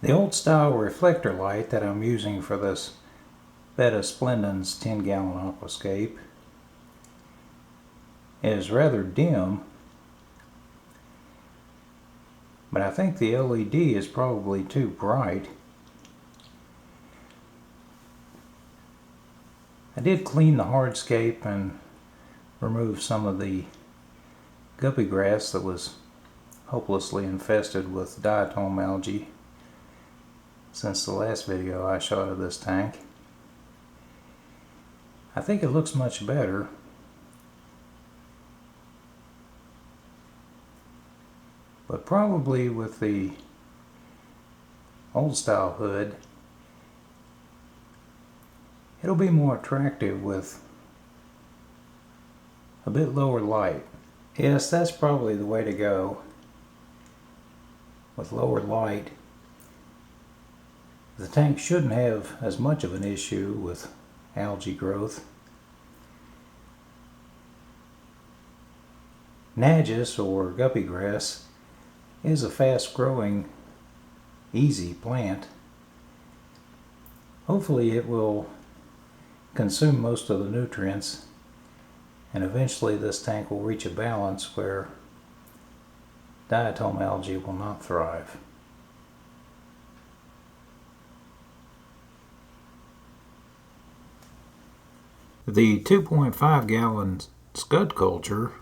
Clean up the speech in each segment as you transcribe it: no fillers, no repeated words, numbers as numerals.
The old style reflector light that I'm using for this Betta Splendens 10-gallon aquascape is rather dim, but I think the LED is probably too bright. I did clean the hardscape and remove some of the guppy grass that was hopelessly infested with diatom algae since the last video I shot of this tank. I think it looks much better. But probably with the old style hood, it'll be more attractive with a bit lower light. Yes, that's probably the way to go. With lower light, the tank shouldn't have as much of an issue with algae growth. Najas, or guppy grass, is a fast-growing, easy plant. Hopefully it will consume most of the nutrients, and eventually this tank will reach a balance where diatom algae will not thrive. The 2.5 gallon scud culture,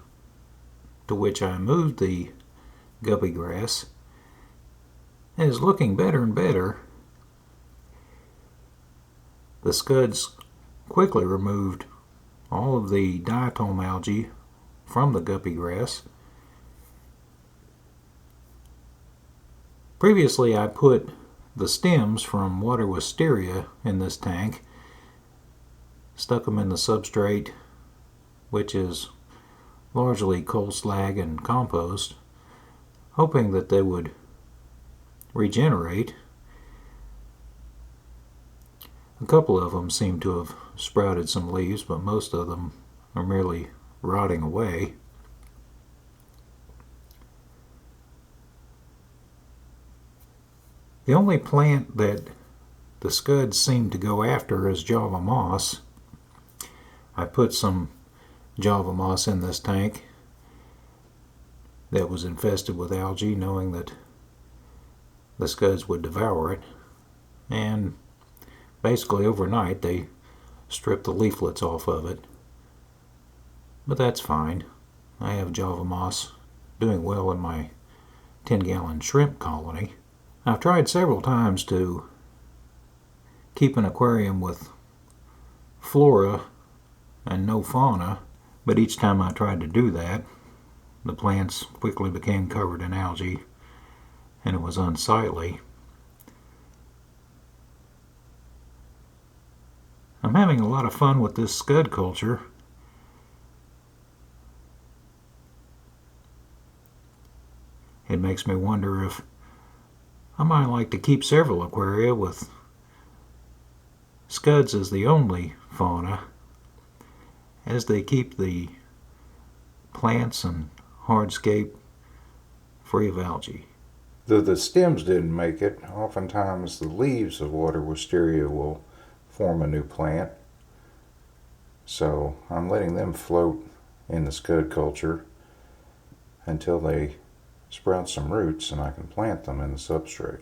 to which I moved the guppy grass, is looking better and better. The scuds quickly removed all of the diatom algae from the guppy grass. Previously I put the stems from water wisteria in this tank, stuck them in the substrate, which is largely coal slag and compost, hoping that they would regenerate. A couple of them seem to have sprouted some leaves, but most of them are merely rotting away. The only plant that the scuds seem to go after is Java moss. I put some Java moss in this tank that was infested with algae, knowing that the scuds would devour it, and basically overnight they stripped the leaflets off of it. But that's fine. I have Java moss doing well in my 10-gallon shrimp colony. I've tried several times to keep an aquarium with flora and no fauna, but each time I tried to do that, the plants quickly became covered in algae and it was unsightly. I'm having a lot of fun with this scud culture. It makes me wonder if I might like to keep several aquaria with scuds as the only fauna, as they keep the plants and hardscape free of algae. Though the stems didn't make it, oftentimes the leaves of water wisteria will form a new plant. So I'm letting them float in the scud culture until they sprout some roots and I can plant them in the substrate.